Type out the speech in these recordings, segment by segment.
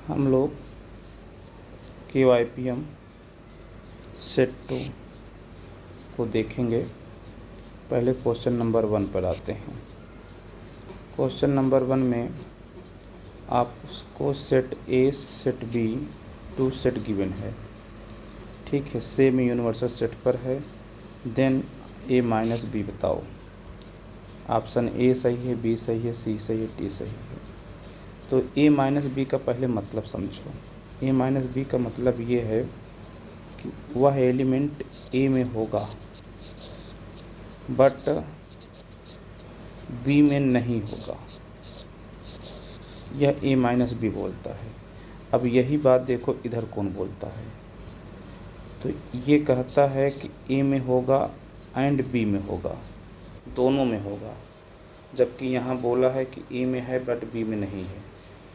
हम लोग KYPM set 2 को देखेंगे। पहले क्वेश्चन नंबर 1 पर आते हैं। क्वेश्चन नंबर 1 में आपको set A, set B, 2 set given है। ठीक है, सेम यूनिवर्सल सेट पर है। देन ए माइनस बी बताओ। ऑप्शन ए सही है, बी सही है, सी सही है, डी सही है। तो ए माइनस बी का पहले मतलब समझो। ए माइनस बी का मतलब ये है कि वह एलिमेंट ए में होगा बट बी में नहीं होगा। यह ए माइनस बी बोलता है। अब यही बात देखो इधर कौन बोलता है। तो ये कहता है कि ए में होगा एंड बी में होगा, दोनों में होगा, जबकि यहाँ बोला है कि ए में है बट बी में नहीं है।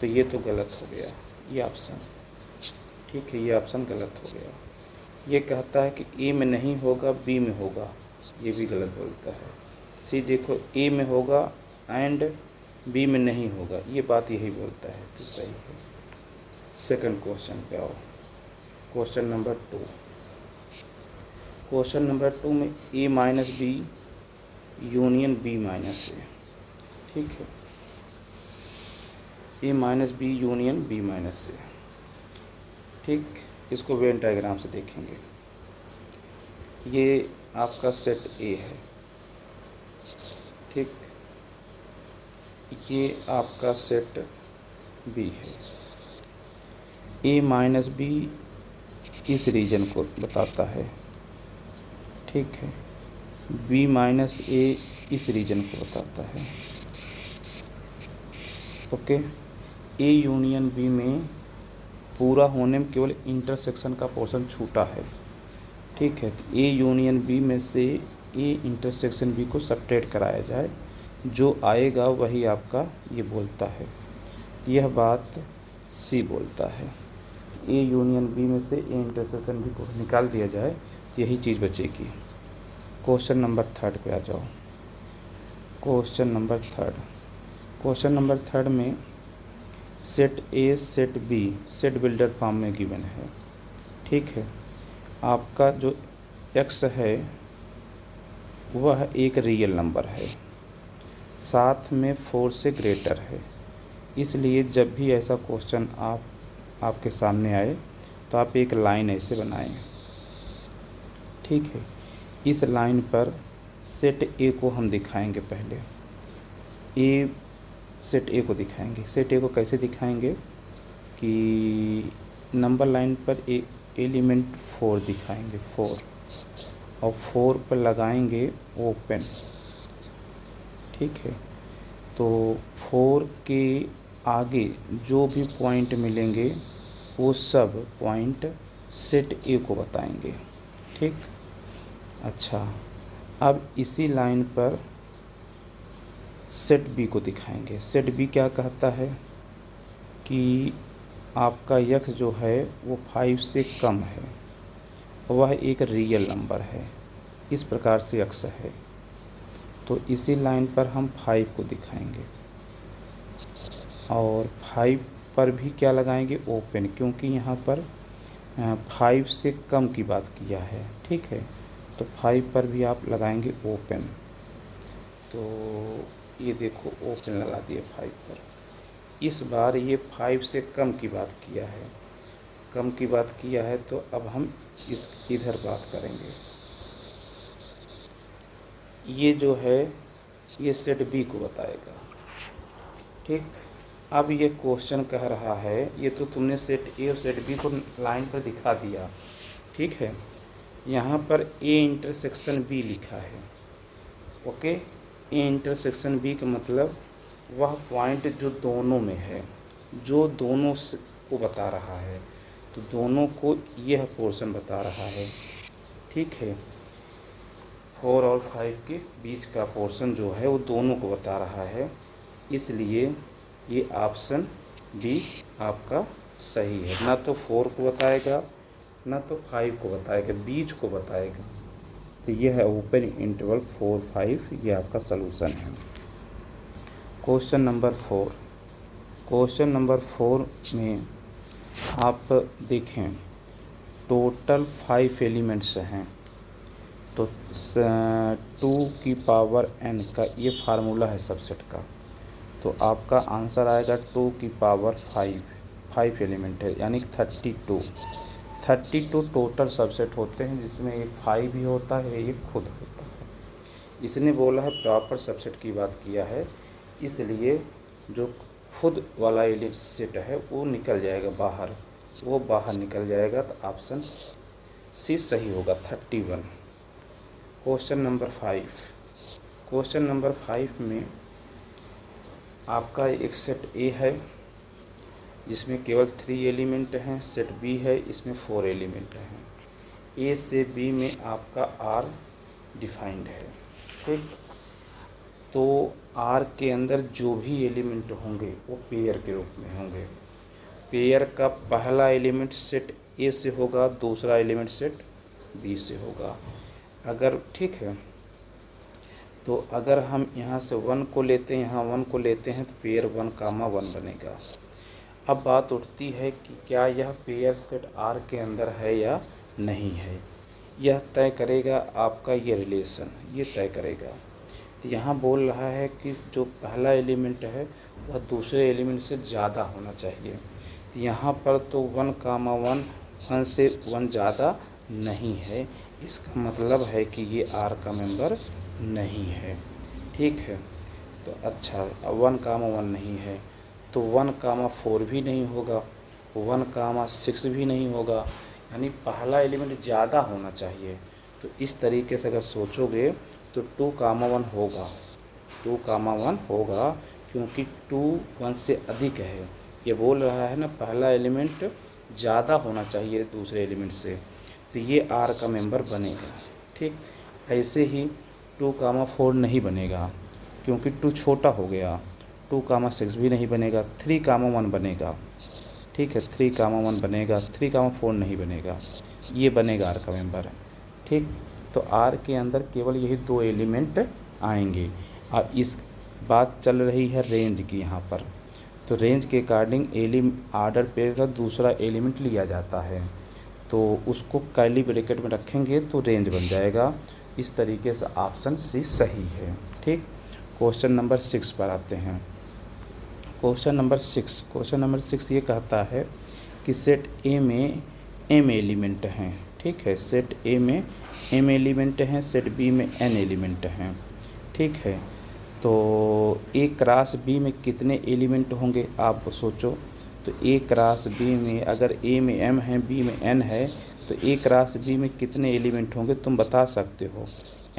तो ये तो गलत हो गया, ये ऑप्शन। ठीक है, ये ऑप्शन गलत हो गया। ये कहता है कि ए में नहीं होगा, बी में होगा, ये भी गलत बोलता है। सी देखो, ए में होगा एंड बी में नहीं होगा, ये बात यही बोलता है, तो सही है। सेकंड क्वेश्चन पे आओ। Question number 2। क्वेश्चन नंबर 2 में A minus B union B minus A. ठीक है, A minus B union B minus A. ठीक, इसको वेन डायग्राम से देखेंगे। ये आपका सेट ए है। ठीक, ये आपका सेट बी है। ए माइनस बी इस रीजन को बताता है। ठीक है, बी माइनस ए इस रीजन को बताता है। ओके, ए यूनियन बी में पूरा होने में केवल इंटरसेक्शन का पोर्शन छूटा है। ठीक है, तो ए यूनियन बी में से ए इंटरसेक्शन बी को सब्ट्रैक्ट कराया जाए, जो आएगा वही आपका ये बोलता है। यह बात सी बोलता है। ए यूनियन बी में से ए इंटरसेक्शन बी को निकाल दिया जाए तो यही चीज़ बचेगी। क्वेश्चन नंबर 3 पे आ जाओ। Question number 3। क्वेश्चन नंबर 3 में set A, set B, set builder form में गिवन है। ठीक है, आपका जो एक्स है वह एक रियल नंबर है, साथ में 4 से ग्रेटर है। इसलिए जब भी ऐसा क्वेश्चन आपके सामने आए तो आप एक लाइन ऐसे बनाएं। ठीक है, इस लाइन पर सेट ए को हम दिखाएंगे। पहले ए सेट ए को दिखाएंगे। सेट ए को कैसे दिखाएंगे कि नंबर लाइन पर एलिमेंट 4 दिखाएंगे, 4, और 4 पर लगाएंगे ओपन। ठीक है, तो 4 के आगे जो भी पॉइंट मिलेंगे वो सब पॉइंट सेट ए को बताएंगे। ठीक, अच्छा, अब इसी लाइन पर सेट बी को दिखाएंगे। सेट बी क्या कहता है कि आपका यक्स जो है वो 5 से कम है, वह एक रियल नंबर है, इस प्रकार से यक्स है। तो इसी लाइन पर हम 5 को दिखाएंगे और 5 पर भी क्या लगाएंगे, ओपन, क्योंकि यहाँ पर 5 से कम की बात किया है। ठीक है, तो 5 पर भी आप लगाएंगे ओपन। तो ये देखो ओपन लगा दिए 5 पर। इस बार ये 5 से कम की बात किया है, कम की बात किया है, तो अब हम इधर बात करेंगे। ये जो है ये सेट बी को बताएगा। ठीक, अब ये क्वेश्चन कह रहा है, ये तो तुमने सेट ए और सेट बी को लाइन पर दिखा दिया। ठीक है, यहाँ पर ए इंटरसेक्शन बी लिखा है। ओके, ए इंटरसेक्शन बी का मतलब वह पॉइंट जो दोनों में है, जो दोनों को बता रहा है, तो दोनों को यह पोर्शन बता रहा है। ठीक है, 4 और 5 के बीच का पोर्शन जो है वो दोनों को बता रहा है, इसलिए ये ऑप्शन डी आपका सही है। ना तो 4 को बताएगा ना तो 5 को बताएगा, बीच को बताएगा। तो यह है ओपन इंटरवल 4, 5, ये आपका सलूशन है। Question number 4। क्वेश्चन नंबर 4 में आप देखें टोटल 5 एलिमेंट्स हैं, तो 2n का ये फार्मूला है सबसेट का, तो आपका आंसर आएगा 5 एलिमेंट है यानी 32 टोटल सबसेट होते हैं, जिसमें एक 5 भी होता है, एक खुद होता है। इसने बोला है प्रॉपर सबसेट की बात किया है, इसलिए जो खुद वाला एलिमेंट सेट है वो निकल जाएगा बाहर, वो बाहर निकल जाएगा, तो ऑप्शन सी सही होगा 31। क्वेश्चन नंबर 5 में आपका एक सेट ए है जिसमें केवल 3 एलिमेंट हैं, सेट बी है इसमें 4 एलिमेंट हैं। ए से बी में आपका आर डिफाइंड है, ठीक। तो आर के अंदर जो भी एलिमेंट होंगे वो पेयर के रूप में होंगे। पेयर का पहला एलिमेंट सेट ए से होगा, दूसरा एलिमेंट सेट बी से होगा। अगर ठीक है, तो अगर हम यहाँ से 1 को लेते हैं, यहाँ 1 को लेते हैं, पेयर 1,1 बनेगा। अब बात उठती है कि क्या यह पेयर सेट आर के अंदर है या नहीं है, यह तय करेगा आपका ये रिलेशन, ये तय करेगा। तो यहाँ बोल रहा है कि जो पहला एलिमेंट है वह दूसरे एलिमेंट से ज़्यादा होना चाहिए। तो यहाँ पर तो 1,1 1 से 1 ज़्यादा नहीं है, इसका मतलब है कि ये आर का मेंबर नहीं है, ठीक है। तो अच्छा 1,1 नहीं है, तो 1,4 भी नहीं होगा, 1,6 भी नहीं होगा, यानी पहला एलिमेंट ज़्यादा होना चाहिए। तो इस तरीके से अगर सोचोगे तो 2,1 होगा, 2,1 होगा, क्योंकि 2 1 से अधिक है। ये बोल रहा है ना पहला एलिमेंट ज़्यादा होना चाहिए दूसरे एलिमेंट से, तो ये आर का मेंबर बनेगा, ठीक। ऐसे ही 2,4 नहीं बनेगा क्योंकि 2 छोटा हो गया, 2,6 भी नहीं बनेगा, 3,1 बनेगा, ठीक है, 3,1 बनेगा, 3,4 नहीं बनेगा, ये बनेगा आर का मेंबर, ठीक। तो आर के अंदर केवल यही 2 एलिमेंट आएंगे। और इस बात चल रही है रेंज की यहाँ पर, तो रेंज के अकॉर्डिंग आर्डर पेयर का दूसरा एलिमेंट लिया जाता है, तो उसको कर्ली ब्रैकेट में रखेंगे तो रेंज बन जाएगा। इस तरीके से ऑप्शन सी सही है, ठीक। क्वेश्चन नंबर 6 पर आते हैं। क्वेश्चन नंबर 6 ये कहता है कि सेट ए में m एलिमेंट हैं, ठीक है, सेट ए में m एलिमेंट हैं, सेट बी में n एलिमेंट हैं, ठीक है। तो ए क्रॉस बी में कितने एलिमेंट होंगे आप सोचो। तो ए क्रॉस बी में अगर ए में m है, बी में n है, तो ए क्रॉस बी में कितने एलिमेंट होंगे तुम बता सकते हो,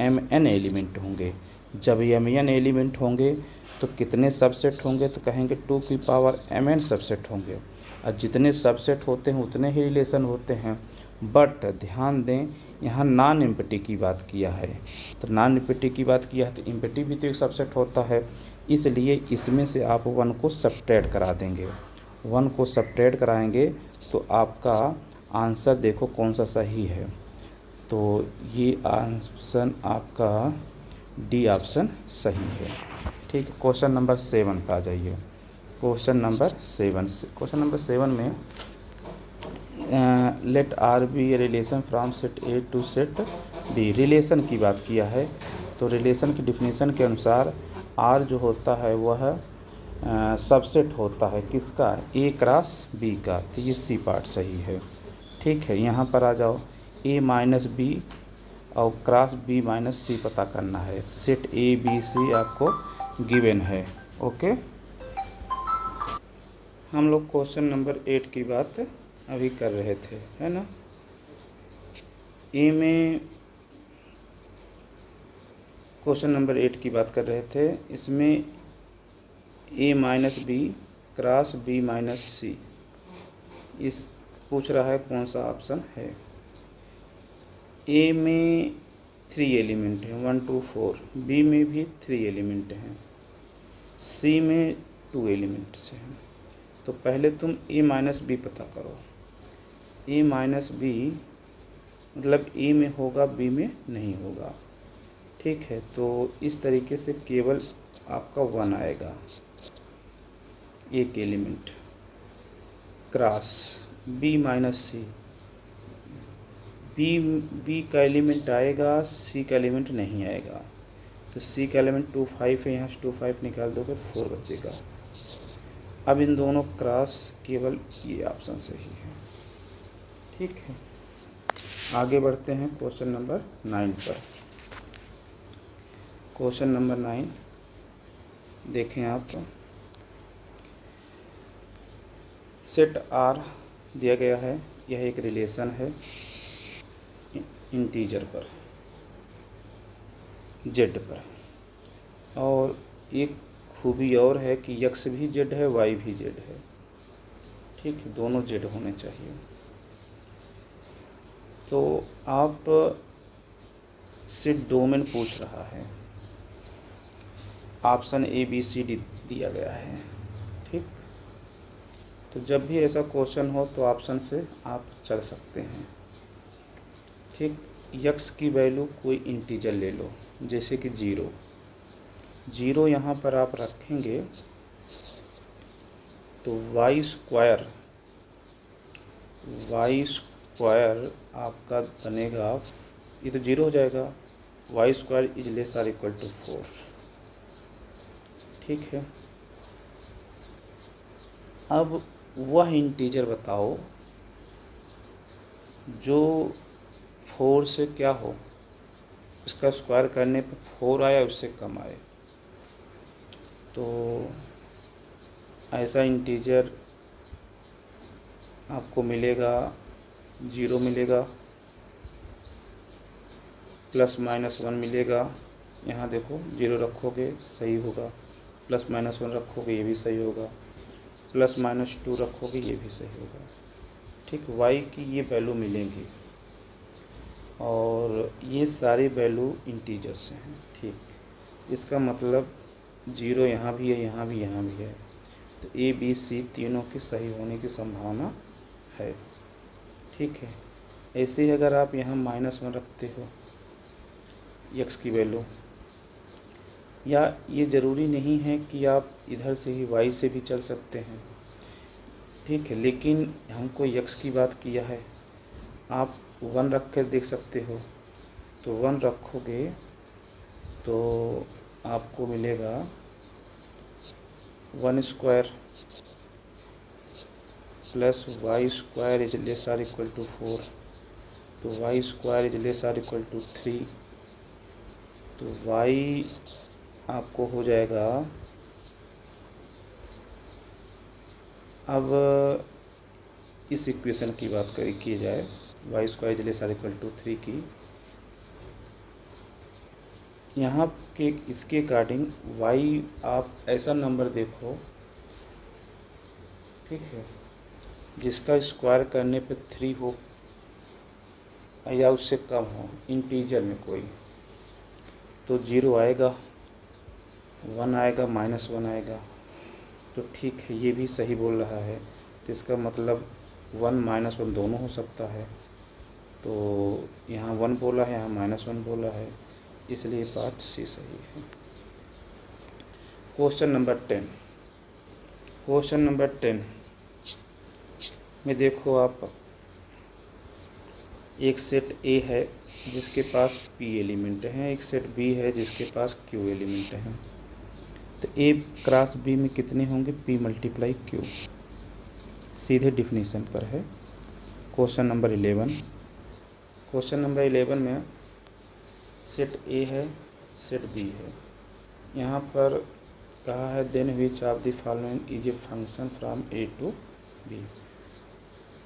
mn एलिमेंट होंगे। जब mn एलिमेंट होंगे तो कितने सबसेट होंगे, तो कहेंगे 2n सबसेट होंगे। और जितने सबसेट होते हैं उतने ही रिलेशन होते हैं। बट ध्यान दें यहाँ नॉन एम्प्टी की बात किया है, तो नॉन एम्प्टी की बात किया है तो एम्प्टी भी तो एक सबसेट होता है, इसलिए इसमें से आप 1 को सब्ट्रैक्ट करा देंगे। 1 को सब्ट्रैक्ट कराएंगे तो आपका आंसर देखो कौन सा सही है। तो ये ऑप्शन आपका डी ऑप्शन सही है, ठीक है। क्वेश्चन नंबर 7 पे आ जाइए। क्वेश्चन नंबर 7 में let R be a relation from set A to set B, relation की बात किया है। तो रिलेशन की डिफिनीशन के अनुसार आर जो होता है वह सबसेट होता है किसका, ए क्रॉस बी का, तो ये सी पार्ट सही है, ठीक है। यहाँ पर आ जाओ, ए माइनस बी और क्रॉस बी माइनस सी पता करना है। सेट ए बी सी आपको गिवन है, ओके। हम लोग क्वेश्चन नंबर 8 की बात अभी कर रहे थे, है ना। ए में क्वेश्चन नंबर 8 की बात कर रहे थे, इसमें A minus B cross B minus C, इस पूछ रहा है कौन सा ऑप्शन है। ए में 3 एलिमेंट हैं 1 2 4, बी में भी 3 एलिमेंट हैं, सी में 2 एलिमेंट्स हैं। तो पहले तुम ए माइनस बी पता करो। ए माइनस बी मतलब ए में होगा बी में नहीं होगा, ठीक है। तो इस तरीके से केवल आपका 1 आएगा, एक एलिमेंट क्रॉस बी माइनस सी, बी का एलिमेंट आएगा, सी का एलिमेंट नहीं आएगा। तो सी का एलिमेंट 2 5 है, यहाँ से 2 5 निकाल दोगे 4 बचेगा। अब इन दोनों क्रॉस, केवल ये ऑप्शन सही है। ठीक है, आगे बढ़ते हैं क्वेश्चन नंबर 9 पर। क्वेश्चन नंबर 9 देखें आप। सेट आर दिया गया है, यह एक रिलेशन है इंटीजर पर, जेड पर, और एक खूबी और है कि यक्स भी जेड है, वाई भी जेड है। ठीक है, दोनों जेड होने चाहिए। तो आप से डोमेन पूछ रहा है, option A B C D दिया गया है। ठीक, तो जब भी ऐसा क्वेश्चन हो तो ऑप्शन से आप चल सकते हैं। ठीक, यक्स की वैल्यू कोई इंटीजर ले लो, जैसे कि 0 यहाँ पर आप रखेंगे तो वाई स्क्वायर आपका बनेगा, ये तो 0 हो जाएगा, y square is less or equal to 4। ठीक है, अब वह इंटीजर बताओ जो 4 से क्या हो, इसका स्क्वायर करने पर 4 आया, उससे कम आए। तो ऐसा इंटीजर आपको मिलेगा, 0 मिलेगा, ±1 मिलेगा। यहाँ देखो 0 रखोगे सही होगा, ±1 रखोगे ये भी सही होगा, ±2 रखोगे ये भी सही होगा। ठीक, वाई की ये वैल्यू मिलेंगी और ये सारी वैल्यू इंटीजर्स हैं। ठीक, इसका मतलब 0 यहाँ भी है, यहाँ भी, यहाँ भी है, तो ए बी सी तीनों की सही होने की संभावना है। ठीक है, ऐसे ही अगर आप यहाँ -1 रखते हो यक्स की वैल्यू, या ये ज़रूरी नहीं है कि आप इधर से ही वाई से भी चल सकते हैं। ठीक है, लेकिन हमको यक्स की बात किया है, आप 1 रख कर देख सकते हो। तो 1 रखोगे तो आपको मिलेगा 1 square plus y square is less or equal to 4। तो y square is less or equal to 3। तो वाई आपको हो जाएगा, अब इस इक्वेशन की बात की जाए, y square is less or equal to 3 की, यहाँ के इसके अकॉर्डिंग वाई आप ऐसा नंबर देखो, ठीक है, जिसका स्क्वायर करने पे 3 हो या उससे कम हो, इंटीजर में कोई, तो 0 आएगा, 1 आएगा, -1 आएगा। तो ठीक है, ये भी सही बोल रहा है, तो इसका मतलब 1 -1 दोनों हो सकता है। तो यहाँ 1 बोला है, यहाँ -1 बोला है, इसलिए पार्ट सी सही है। Question number 10। क्वेश्चन नंबर 10 में देखो आप, एक सेट ए है जिसके पास पी एलिमेंट हैं, एक सेट बी है जिसके पास क्यू एलिमेंट हैं। तो ए क्रॉस बी में कितने होंगे, पी मल्टीप्लाई क्यू। सीधे डिफिनीशन पर है। Question number 11। क्वेश्चन नंबर 11 में सेट ए है, सेट बी है। यहाँ पर कहा है then which of the following is a function from A to B.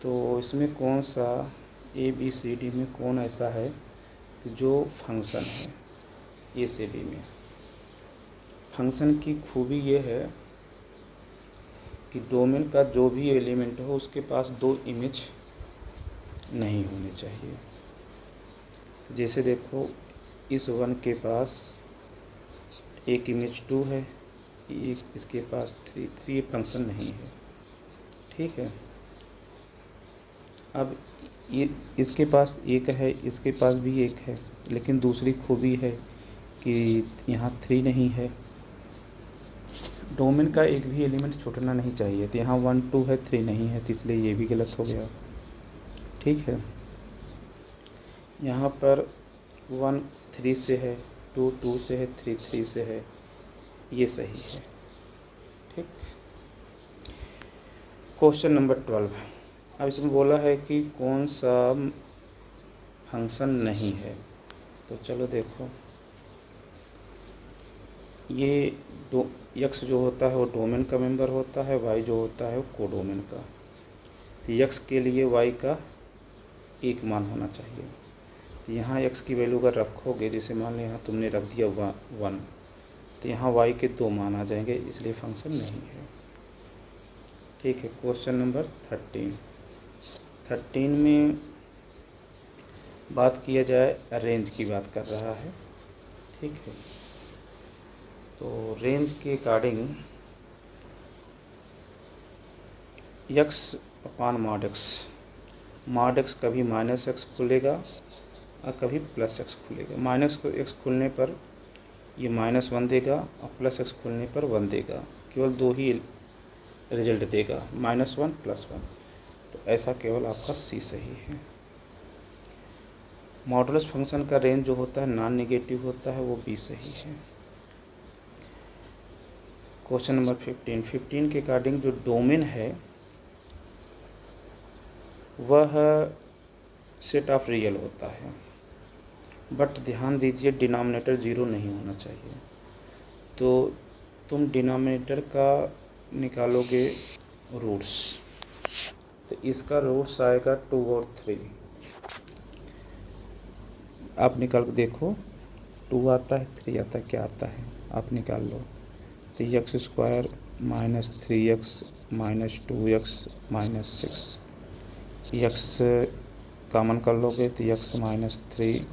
तो इसमें कौन सा ए बी सी डी में कौन ऐसा है जो फंक्शन है ए से बी में। फंक्शन की खूबी ये है कि डोमेन का जो भी एलिमेंट हो उसके पास 2 इमेज नहीं होने चाहिए। तो जैसे देखो, इस 1 के पास एक इमेज 2 है, एक इसके पास 3 फंक्शन नहीं है। ठीक है, अब ये इसके पास एक है, इसके पास भी एक है, लेकिन दूसरी खूबी है कि यहाँ 3 नहीं है, डोमेन का एक भी एलिमेंट छूटना नहीं चाहिए। तो यहाँ 1 2 है, 3 नहीं है, तो इसलिए ये भी गलत हो गया। ठीक है, यहाँ पर 1 3 से है, 2 2 से है, 3 3 से है, ये सही है। ठीक, क्वेश्चन नंबर 12। अब इसमें बोला है कि कौन सा फंक्शन नहीं है। तो चलो देखो, ये दो यक्स जो होता है वो डोमेन का मेंबर होता है, वाई जो होता है वो कोडोमेन का। तो यक्स के लिए वाई का एक मान होना चाहिए। तो यहाँ एक्स की वैल्यू अगर रखोगे, जैसे मान लो यहाँ तुमने रख दिया 1, तो यहाँ वाई के 2 मान आ जाएंगे, इसलिए फंक्शन नहीं है। ठीक है, क्वेश्चन नंबर 13 में बात किया जाए, रेंज की बात कर रहा है। ठीक है, तो रेंज के अकॉर्डिंग यक्स अपान मॉड एक्स कभी -x खुलेगा और कभी +x खुलेगा। -x खुलने पर ये -1 देगा और +x खुलने पर 1 देगा। केवल 2 ही रिजल्ट देगा, -1 +1। तो ऐसा केवल आपका सी सही है। मॉडुलस फंक्शन का रेंज जो होता है नॉन नेगेटिव होता है, वो बी सही है। क्वेश्चन नंबर 15 के अकॉर्डिंग जो डोमेन है वह सेट ऑफ रियल होता है, बट ध्यान दीजिए डिनोमिनेटर 0 नहीं होना चाहिए। तो तुम डिनोमिनेटर का निकालोगे रूट्स, तो इसका रूट्स आएगा 2 और 3। आप निकाल के देखो, 2 आता है, 3 आता है, क्या आता है आप निकाल लो। तो x² - 3x - 2x - 6, x common कर लोगे तो x -3।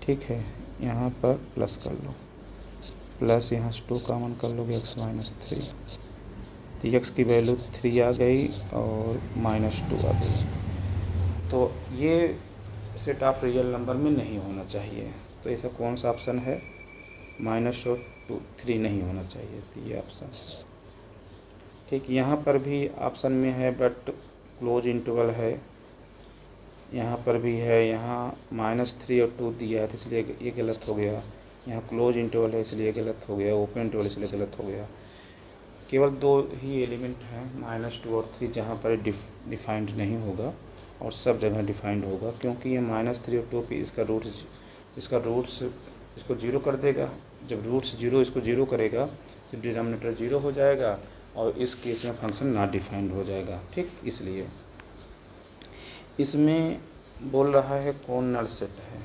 ठीक है, यहाँ पर प्लस कर लो, प्लस यहाँ से 2 कॉमन कर लोगे, x -3। तो x की वैल्यू 3 आ गई और -2 आ गई। तो ये सेट ऑफ रियल नंबर में नहीं होना चाहिए। तो ऐसा कौन सा ऑप्शन है? -3 नहीं होना चाहिए। तो ये ऑप्शन, ठीक, यहाँ पर भी ऑप्शन में है बट क्लोज इंटरवल है, यहाँ पर भी है, यहाँ -3 और 2 दिया है तो इसलिए ये गलत हो गया। यहाँ क्लोज इंटरवल है इसलिए गलत हो गया, ओपन इंटरवल इसलिए गलत हो गया। केवल 2 ही एलिमेंट हैं, -2 और 3, जहाँ पर डिफाइंड नहीं होगा और सब जगह डिफाइंड होगा, क्योंकि ये -3 और 2 पे इसका रूट्स इसको 0 कर देगा। जब रूट्स 0 इसको 0 करेगा तो डिनोमिनेटर 0 हो जाएगा और इस केस में फंक्शन नॉट डिफाइंड हो जाएगा। ठीक, इसलिए इसमें बोल रहा है कौन नल सेट है,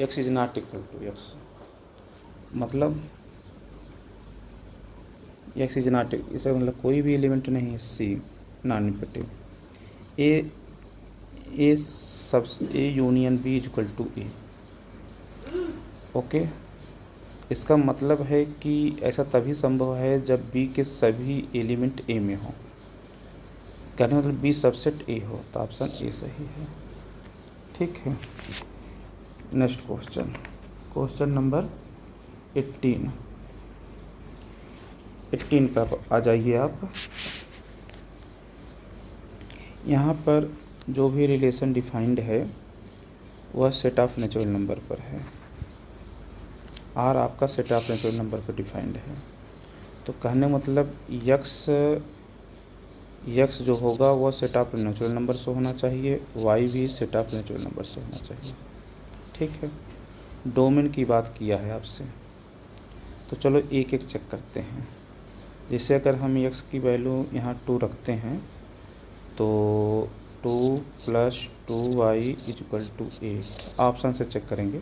x is not equal to x, मतलब x इज नॉट, इसका मतलब कोई भी एलिमेंट नहीं है, C non negative, A union B is equal to A. Okay, इसका मतलब है कि ऐसा तभी संभव है जब बी के सभी एलिमेंट ए में हो, कहने मतलब बी सबसेट ए हो। तो ऑप्शन ए सही है। ठीक है, नेक्स्ट क्वेश्चन नंबर 18 पर आ जाइए आप। यहाँ पर जो भी रिलेशन डिफाइंड है वह सेट ऑफ नेचुरल नंबर पर है, आर आपका सेट ऑफ नेचुरल नंबर पर डिफाइंड है। तो कहने मतलब यक्स जो होगा वह सेट ऑफ नेचुरल नंबर से होना चाहिए, वाई भी सेट ऑफ नेचुरल नंबर से होना चाहिए। ठीक है, डोमेन की बात किया है आपसे, तो चलो एक एक चेक करते हैं। जैसे अगर हम यक्स की वैल्यू यहाँ 2 रखते हैं तो 2 + 2y is equal to 8, option से चेक करेंगे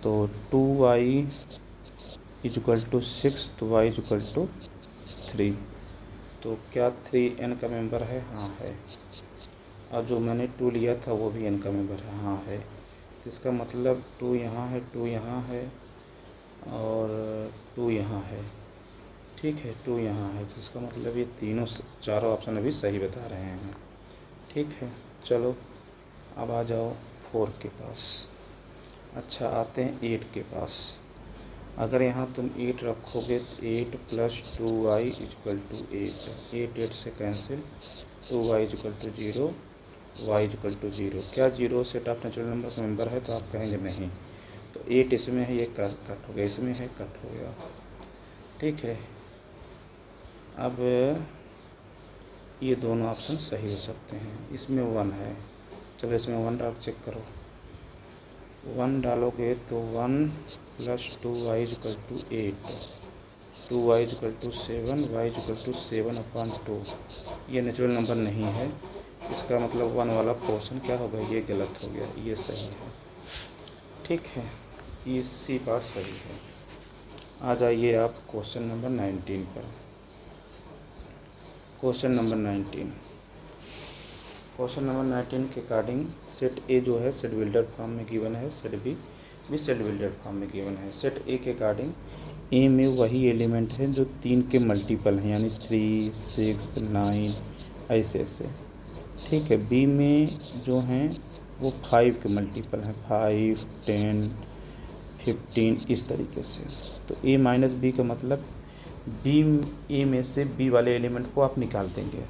तो 2y इज इक्वल टू 6, तो y इज इक्वल टू 3। तो क्या 3 n का मेंबर है? हाँ है। और जो मैंने 2 लिया था वो भी n का मेंबर है? हाँ है। तो इसका मतलब 2 यहाँ है, 2 यहाँ है और 2 यहाँ है। ठीक है, 2 यहाँ है, तो इसका मतलब ये चारों ऑप्शन अभी सही बता रहे हैं। ठीक है, चलो अब आ जाओ 4 के पास। अच्छा, आते हैं 8 के पास। अगर यहाँ तुम 8 रखोगे तो 8 प्लस 2y इजकल टू 8, 8 से cancel, 2y is equal to 0, y is equal to 0। क्या 0 सेट ऑफ नेचुरल नंबर का मेंबर है? तो आप कहेंगे नहीं। तो 8 इसमें है, ये कट हो गया, इसमें है, कट हो गया। ठीक है, अब ये दोनों ऑप्शन सही हो सकते हैं। इसमें 1 है, चलो इसमें 1 डाल चेक करो। 1 डालोगे तो 1 plus 2y is equal to 8, 2y is equal to 7, y is equal to 7/2। ये नेचुरल नंबर नहीं है, इसका मतलब 1 वाला पोर्शन क्या होगा? ये गलत हो गया, ये सही है। ठीक है, ये सी पार्ट सही है। आ जाइए आप क्वेश्चन नंबर 19 पर। क्वेश्चन नंबर 19, क्वेश्चन नंबर 19 के अकॉर्डिंग सेट ए जो है सेट बिल्डर फॉर्म में गिवन है, सेट बी भी सेट बिल्डर फॉर्म में गिवन है। सेट ए के अकॉर्डिंग ए में वही एलिमेंट है जो 3 के मल्टीपल हैं, यानी 3, 6, 9 ऐसे ऐसे। ठीक है, बी में जो हैं वो 5 के मल्टीपल हैं, 5, 10, 15 इस तरीके से। तो ए माइनस बी का मतलब बी, ए में से बी वाले एलिमेंट को आप निकाल देंगे,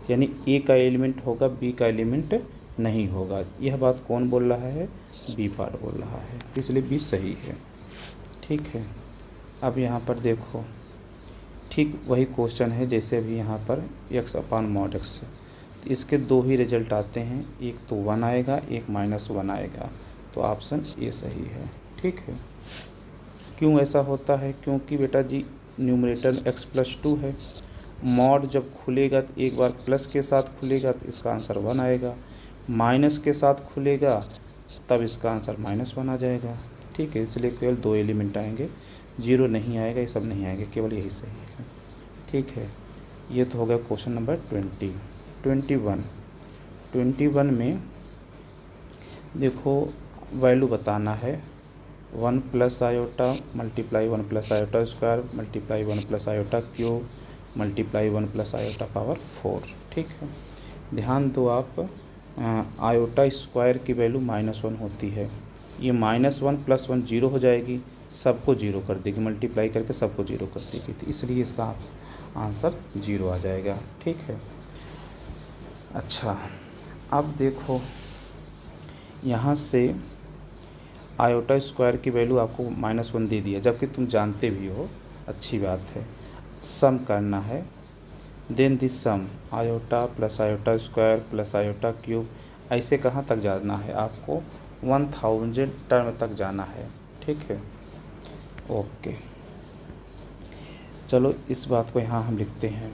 यानी ए का एलिमेंट होगा, बी का एलिमेंट नहीं होगा। यह बात कौन बोल रहा है? बी पार्ट बोल रहा है, इसलिए बी सही है। ठीक है, अब यहाँ पर देखो, ठीक वही क्वेश्चन है जैसे अभी यहाँ पर x/mod x। तो इसके दो ही रिजल्ट आते हैं, एक तो 1 आएगा, एक -1 आएगा। तो ऑप्शन ए सही है। ठीक है, क्यों ऐसा होता है? क्योंकि बेटा जी न्यूमरेटर x+2 है, मॉड जब खुलेगा तो एक बार प्लस के साथ खुलेगा तो इसका आंसर 1 आएगा, माइनस के साथ खुलेगा तब इसका आंसर -1 आ जाएगा। ठीक है, इसलिए केवल 2 एलिमेंट आएंगे, 0 नहीं आएगा, ये सब नहीं आएंगे, केवल यही सही है। ठीक है, ये तो हो गया क्वेश्चन नंबर 20। 21 में देखो वैल्यू बताना है, 1 plus iota multiply 1 plus iota square multiply 1 plus iota cube multiply 1 plus iota power 4। ठीक है, ध्यान दो आप, आयोटा स्क्वायर की वैल्यू -1 होती है, ये -1 + 1 0 हो जाएगी, सबको 0 कर देगी, मल्टीप्लाई करके सबको 0 कर देगी, तो इसलिए इसका आंसर 0 आ जाएगा। ठीक है, अच्छा अब देखो यहाँ से आयोटा स्क्वायर की वैल्यू आपको -1 दे दिया, जबकि तुम जानते भी हो, अच्छी बात है। सम करना है, then this sum iota plus iota square plus iota cube, ऐसे कहाँ तक जाना है? आपको 1000 टर्म तक जाना है। ठीक है, ओके, चलो इस बात को यहाँ हम लिखते हैं।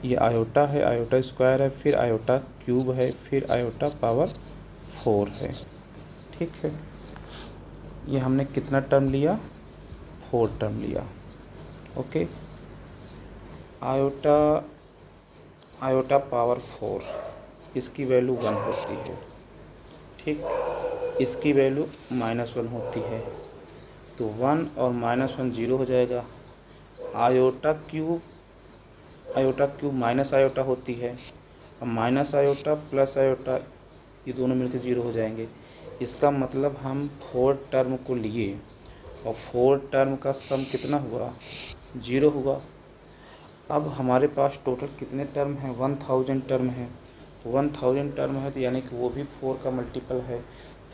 ये आयोटा है, आयोटा स्क्वायर है, फिर आयोटा क्यूब है, फिर आयोटा पावर 4 है। ठीक है, ये हमने कितना टर्म लिया? 4 टर्म लिया। ओके, आयोटा पावर 4 इसकी वैल्यू 1 होती है। ठीक, इसकी वैल्यू -1 होती है, तो 1 और -1 0 हो जाएगा। आयोटा क्यूब माइनस आयोटा होती है, और माइनस आयोटा प्लस आयोटा ये दोनों मिलकर 0 हो जाएंगे। इसका मतलब हम 4 टर्म को लिए और 4 टर्म का सम कितना हुआ? 0 हुआ। अब हमारे पास टोटल कितने टर्म हैं? 1000 टर्म है, तो 1000 टर्म है तो यानी कि वो भी 4 का मल्टीपल है,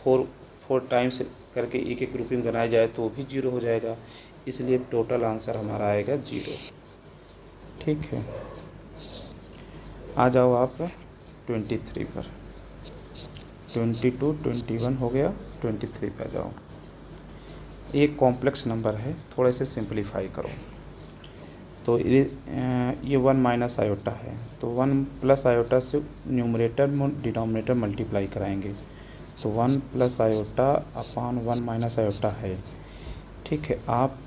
4 टाइम्स करके एक ग्रुपिंग बनाई जाए तो वो भी 0 हो जाएगा, इसलिए टोटल आंसर हमारा आएगा 0। ठीक है, आ जाओ आप 23 पर। 22, 21 हो गया, 23 पे आ जाओ। एक कॉम्प्लेक्स नंबर है, थोड़े से सिंपलीफाई करो। तो ये 1 माइनस आयोटा है, तो 1 प्लस आयोटा से न्यूमरेटर डिनोमिनेटर मल्टीप्लाई कराएंगे, तो 1 प्लस आयोटा अपान 1 माइनस आयोटा है। ठीक है, आप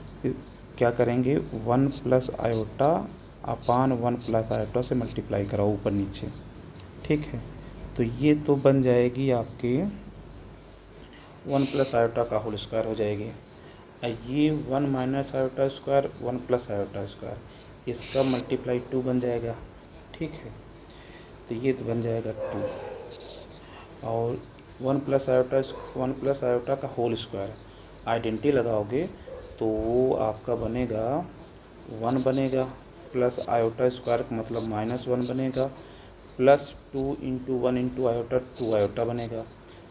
क्या करेंगे? 1 प्लस आयोटा अपान 1 प्लस आयोटा से मल्टीप्लाई कराओ ऊपर नीचे। ठीक है, तो ये तो बन जाएगी आपके 1 प्लस आयोटा का होल स्क्वायर हो जाएगी। ये 1 minus iota square 1 plus iota square, इसका मल्टीप्लाई 2 बन जाएगा। ठीक है, तो ये तो बन जाएगा 2, और 1 प्लस आयोटा का होल स्क्वायर आइडेंटिटी लगाओगे तो वो आपका बनेगा 1 बनेगा, प्लस आयोटा स्क्वायर का मतलब -1 बनेगा, plus 2 into 1 into iota 2 iota बनेगा।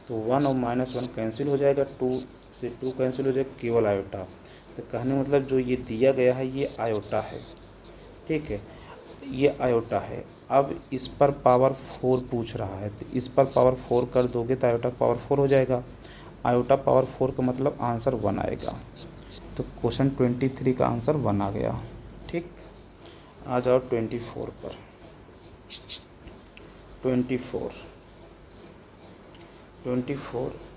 तो 1 और -1 कैंसिल हो जाएगा, 2 से 2 कैंसिल हो जाएगा, केवल आयोटा। तो कहने मतलब जो ये दिया गया है ये आयोटा है, ठीक है, ये आयोटा है। अब इस पर पावर 4 पूछ रहा है, तो इस पर पावर 4 कर दोगे तो आयोटा पावर 4 हो जाएगा। आयोटा पावर 4 का मतलब आंसर 1 आएगा। तो क्वेश्चन 23 का आंसर 1 आ गया। ठीक, आ जाओ 24 पर। 24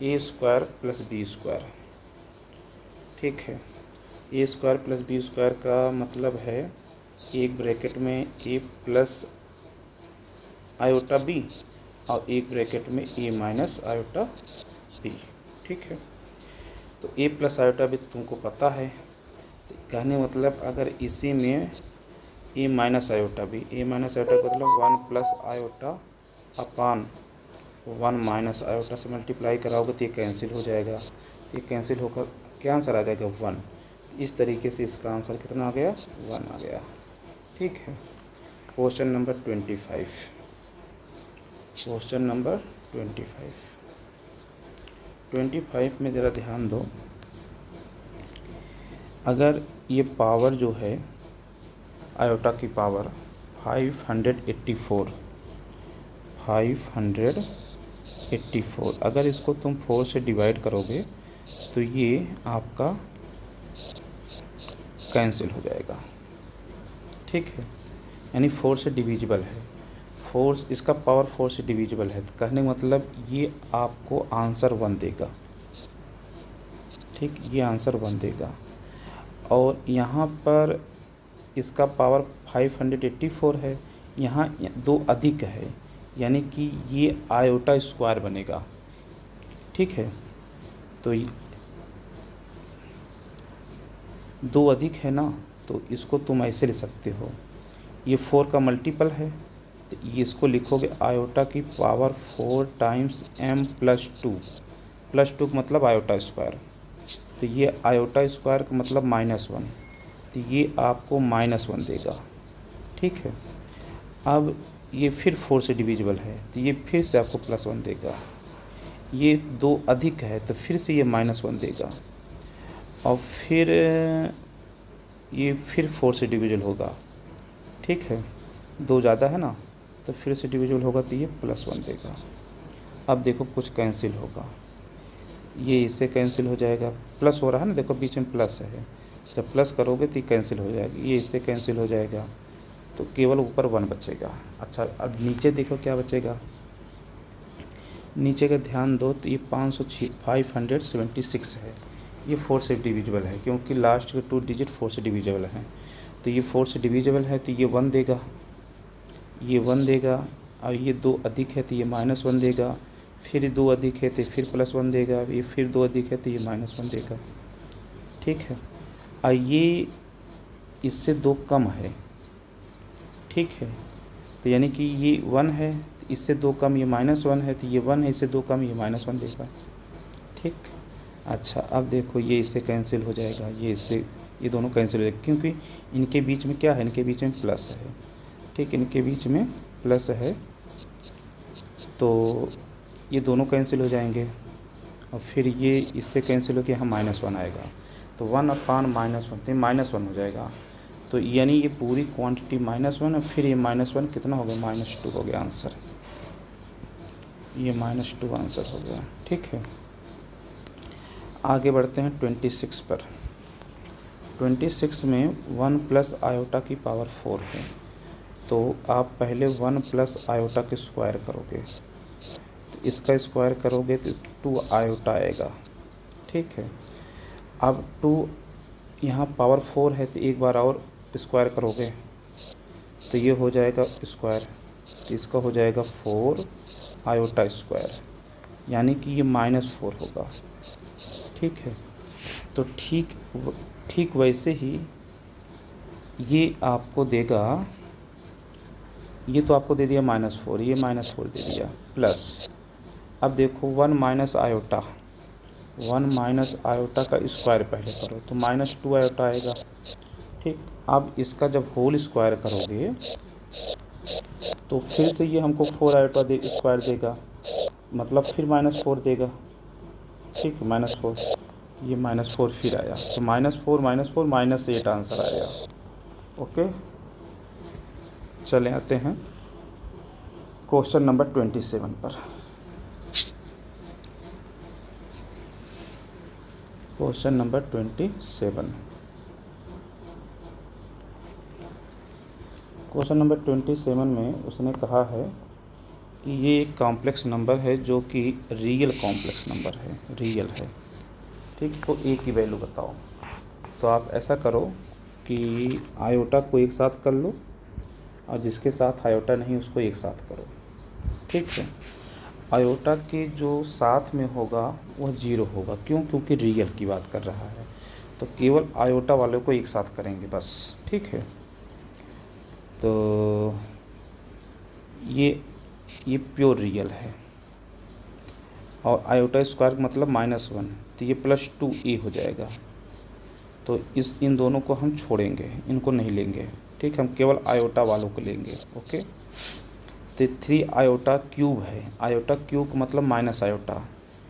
ए स्क्वायर प्लस बी स्क्वायर, ठीक है। ए स्क्वायर प्लस बी स्क्वायर का मतलब है एक ब्रैकेट में ए प्लस आयोटा बी और एक ब्रैकेट में ए माइनस आयोटा बी, ठीक है। तो ए प्लस आयोटा बी तो तुमको पता है, तो कहने मतलब अगर इसी में A minus iota B, A minus iota का मतलब 1 प्लस आयोटा अपान 1 माइनस आयोटा से मल्टीप्लाई कराओगे तो ये कैंसिल हो जाएगा। तो ये कैंसिल होकर क्या आंसर आ जाएगा 1। इस तरीके से इसका आंसर कितना आ गया 1 आ गया, ठीक है। क्वेश्चन नंबर 25, क्वेश्चन नंबर 25 में ज़रा ध्यान दो। अगर ये पावर जो है आयोटा की पावर 584, अगर इसको तुम 4 से डिवाइड करोगे तो ये आपका कैंसिल हो जाएगा, ठीक है। यानी 4 से डिविजिबल है, 4 इसका पावर 4 से डिविजिबल है, तो कहने का मतलब ये आपको आंसर 1 देगा, ठीक, ये आंसर 1 देगा। और यहाँ पर इसका पावर 584 है, यहाँ 2 अधिक है, यानी कि ये आयोटा स्क्वायर बनेगा, ठीक है। तो 2 अधिक है ना, तो इसको तुम ऐसे ले सकते हो, ये 4 का मल्टीपल है, तो ये इसको लिखोगे आयोटा की पावर 4 टाइम्स m प्लस 2 का मतलब आयोटा स्क्वायर। तो ये आयोटा स्क्वायर का मतलब -1, तो ये आपको -1 देगा, ठीक है। अब ये फिर 4 से डिविजिबल है, तो ये फिर से आपको +1 देगा। ये 2 अधिक है तो फिर से ये -1 देगा, और फिर ये फिर 4 से डिविजिबल होगा, ठीक है। 2 ज़्यादा है ना, तो फिर से डिविजिबल होगा तो ये +1 देगा। अब देखो कुछ कैंसिल होगा, ये इससे कैंसिल हो जाएगा, प्लस हो रहा है ना, देखो बीच में प्लस है, जब प्लस करोगे तो ये कैंसिल हो जाएगी, ये इससे कैंसिल हो जाएगा, तो केवल ऊपर 1 बचेगा। अच्छा, अब नीचे देखो क्या बचेगा, नीचे का ध्यान दो, तो ये 576 है, ये 4 से डिविजिबल है क्योंकि लास्ट के 2 डिजिट 4 से डिविजिबल हैं, तो ये 4 से डिविजिबल है, तो ये 1 देगा, ये 1 देगा। और ये 2 अधिक है तो ये -1 देगा, फिर 2 अधिक है तो फिर +1 देगा, ये फिर 2 अधिक है तो ये -1 देगा, ठीक है। और ये इससे 2 कम है, ठीक है, तो यानी कि ये 1 है, तो इससे 2 कम ये -1 है, तो ये 1 है, इससे 2 कम ये -1 देगा, ठीक। अच्छा, अब देखो ये इससे कैंसिल हो जाएगा, ये इससे, ये दोनों कैंसिल हो जाएगा क्योंकि इनके बीच में क्या है, इनके बीच में प्लस है, ठीक, इनके बीच में प्लस है, तो ये दोनों कैंसिल हो जाएंगे, और फिर ये इससे कैंसिल हो के यहाँ -1 आएगा, तो 1 अपान -1 तो -1 हो जाएगा। तो यानी ये पूरी क्वांटिटी -1 और फिर ये -1 कितना हो गया, -2 हो गया आंसर, ये -2 आंसर हो गया, ठीक है। आगे बढ़ते हैं 26 पर। 26 में 1 प्लस आयोटा की पावर 4 है, तो आप पहले 1 प्लस आयोटा के स्क्वायर करोगे, तो इसका स्क्वायर करोगे तो 2 आयोटा आएगा, ठीक है। अब 2 यहाँ पावर 4 है, तो एक बार और स्क्वायर करोगे तो ये हो जाएगा स्क्वायर, तो इसका हो जाएगा 4 आयोटा स्क्वायर, यानी कि ये -4 होगा, ठीक है। तो ठीक वैसे ही ये आपको देगा, ये तो आपको दे दिया -4, ये -4 दे दिया, प्लस अब देखो 1 माइनस आयोटा, 1 माइनस आयोटा का स्क्वायर पहले करो तो -2 आयोटा आएगा। ठीक, अब इसका जब होल स्क्वायर करोगे तो फिर से ये हमको 4 आयोटा दे स्क्वायर देगा, मतलब फिर -4 देगा। ठीक है, -4, ये -4 फिर आया तो -4 -4 -8 आंसर आएगा। ओके, चले आते हैं क्वेश्चन नंबर 27 पर। क्वेश्चन नंबर 27, क्वेश्चन नंबर 27 में उसने कहा है कि ये एक कॉम्प्लेक्स नंबर है जो कि रियल कॉम्प्लेक्स नंबर है, रियल है। ठीक, तो ए की वैल्यू बताओ। तो आप ऐसा करो कि आयोटा को एक साथ कर लो और जिसके साथ आयोटा नहीं उसको एक साथ करो। ठीक है, आयोटा के जो साथ में होगा वह 0 होगा। क्यों? क्योंकि रियल की बात कर रहा है, तो केवल आयोटा वाले को एक साथ करेंगे बस। ठीक है, तो ये प्योर रियल है और आयोटा स्क्वायर मतलब -1, तो ये +2a हो जाएगा। तो इन दोनों को हम छोड़ेंगे, इनको नहीं लेंगे। ठीक, हम केवल आयोटा वालों को लेंगे। ओके, तो 3 आयोटा क्यूब है, आयोटा क्यूब का मतलब माइनस आयोटा,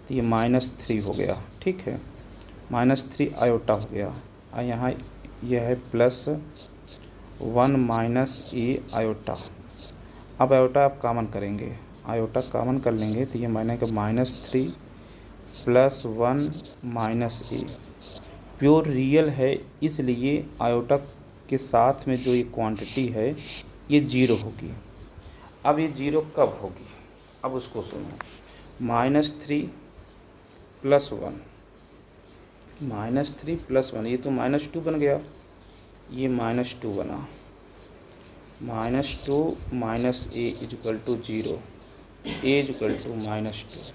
तो ये -3 हो गया। ठीक है, -3 आयोटा हो गया और यहाँ यह है +1 -a आयोटा। अब आयोटा आप कॉमन करेंगे, आयोटा कॉमन कर लेंगे तो ये माने कि -3 +1 -a प्योर रियल है, इसलिए आयोटा के साथ में जो ये क्वांटिटी है ये 0 होगी। अब ये 0 कब होगी? अब उसको सुनो, -3 +1, -3 +1, ये तो -2 बन गया, ये -2 बना, -2 -a = 0, a = -2,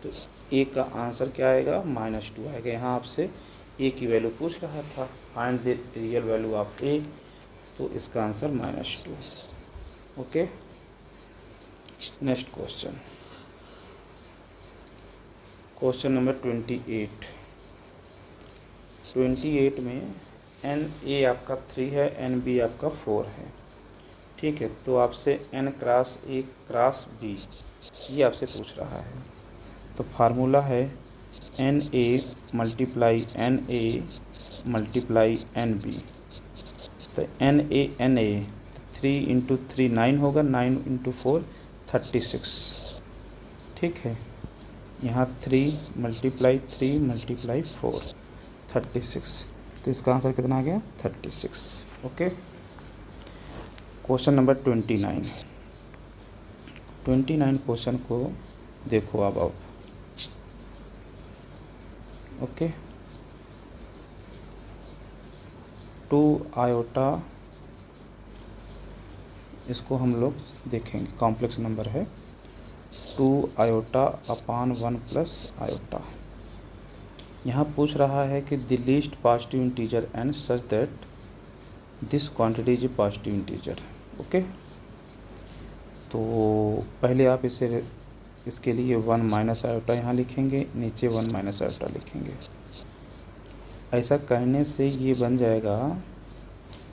तो a का आंसर क्या आएगा? -2 आएगा। यहाँ आपसे a की वैल्यू पूछ रहा था, find the real value of a, तो इसका answer -2। Okay, next question, question number 28। 28 में NA आपका 3 है, NB आपका 4 है। ठीक है, तो आपसे N cross A cross B ये आपसे पूछ रहा है। तो फार्मूला है NA × NA × NB, तो NA 3 × 3 9 होगा, 9 × 4 36। ठीक है, यहाँ 3 × 3 × 4 36, तो इसका आंसर कितना आ गया? 36। Okay, question number 29। 29 क्वेश्चन को देखो अब आप। ओके, 2 आयोटा, इसको हम लोग देखेंगे, कॉम्प्लेक्स नंबर है। 2 आयोटा अपान 1 + आयोटा। यहाँ पूछ रहा है कि the least positive integer n such that this quantity is a positive integer. Okay, तो पहले आप इसके लिए 1 माइनस आयोटा यहाँ लिखेंगे, नीचे 1 माइनस आयोटा लिखेंगे। ऐसा करने से ये बन जाएगा,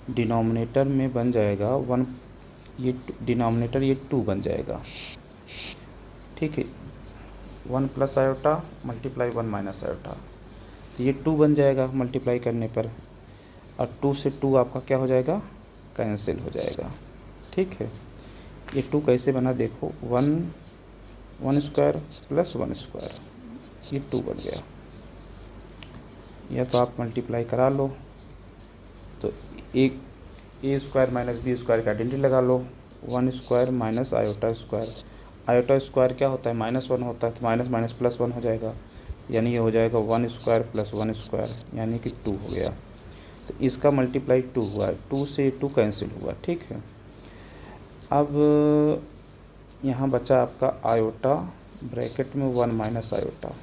डिनोमिनेटर में बन जाएगा 1, ये डिनोमिनेटर ये 2 बन जाएगा। ठीक है, 1 + आयोटा × 1 माइनस आयोटा, तो ये 2 बन जाएगा मल्टीप्लाई करने पर, और 2 से 2 आपका क्या हो जाएगा? कैंसिल हो जाएगा। ठीक है, ये 2 कैसे बना देखो, 1 स्क्वायर + 1 स्क्वायर, ये 2 बन गया। या तो आप मल्टीप्लाई करा लो, तो एक a² - b² का आइडेंटिटी लगा लो, 1 square minus iota square, iota square क्या होता है? -1 होता है, तो माइनस माइनस +1 हो जाएगा, यानी ये हो जाएगा 1 स्क्वायर + 1 स्क्वायर, यानी कि 2 हो गया। तो इसका मल्टीप्लाई 2 हुआ है, 2 से 2 कैंसिल हुआ। ठीक है, अब यहाँ बचा आपका आयोटा, ब्रैकेट में 1 माइनस आयोटा,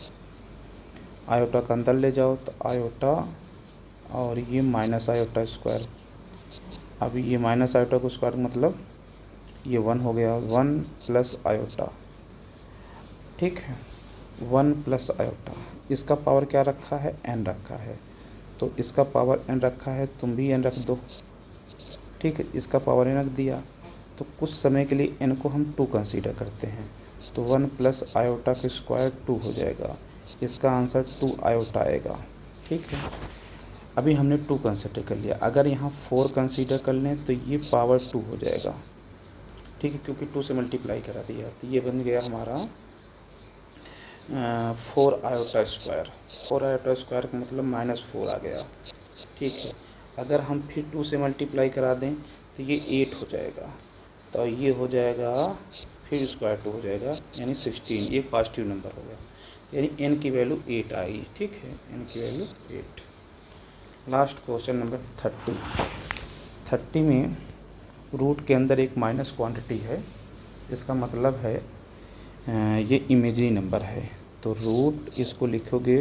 आयोटा का अंदर ले जाओ तो आयोटा, और ये माइनस आयोटा स्क्वायर। अब ये माइनस आयोटा को स्क्वायर मतलब ये 1 हो गया, 1 + आयोटा। ठीक है, 1 प्लस आयोटा, इसका पावर क्या रखा है, n रखा है, तो इसका पावर n रखा है, तुम भी n रख दो, ठीक है। इसका पावर n रख दिया, तो कुछ समय के लिए n को हम 2 कंसीडर करते हैं, तो 1 प्लस आयोटा का स्क्वायर 2 हो जाएगा, इसका आंसर 2 आयोटा आएगा, ठीक है। अभी हमने 2 कंसीडर कर लिया, अगर यहाँ 4 कंसीडर कर लें तो ये पावर 2 हो जाएगा, ठीक है, क्योंकि 2 से मल्टीप्लाई करा दिया, तो ये बन गया हमारा 4 आयोटा स्क्वायर। 4 आयोटा स्क्वायर का मतलब -4 आ गया, ठीक है। अगर हम फिर 2 से मल्टीप्लाई करा दें तो ये 8 हो जाएगा, तो ये हो जाएगा फिर स्क्वायर 2 हो जाएगा, यानी 16, ये पॉजिटिव नंबर हो गया, यानी n की वैल्यू 8 आई, ठीक है, n की वैल्यू 8। लास्ट क्वेश्चन नंबर 30 में रूट के अंदर एक माइनस क्वांटिटी है, इसका मतलब है ये इमेजरी नंबर है, तो रूट इसको लिखोगे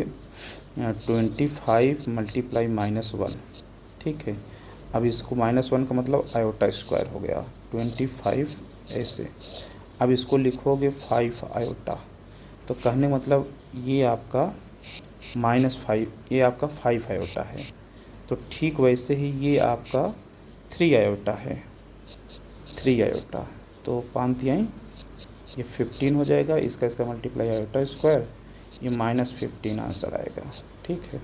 25 मल्टीप्लाई -1, ठीक है। अब इसको -1 का मतलब आयोटा स्क्वायर हो गया, 25 ऐसे, अब इसको लिखोगे 5 आयोटा, तो कहने मतलब ये आपका -5, ये आपका 5 आयोटा है, तो ठीक वैसे ही ये आपका 3 आयोटा है, 3 आयोटा, तो 5 तिहाई ये 15 हो जाएगा, इसका मल्टीप्लाई आयोटा स्क्वायर, ये -15 आंसर आएगा, ठीक है।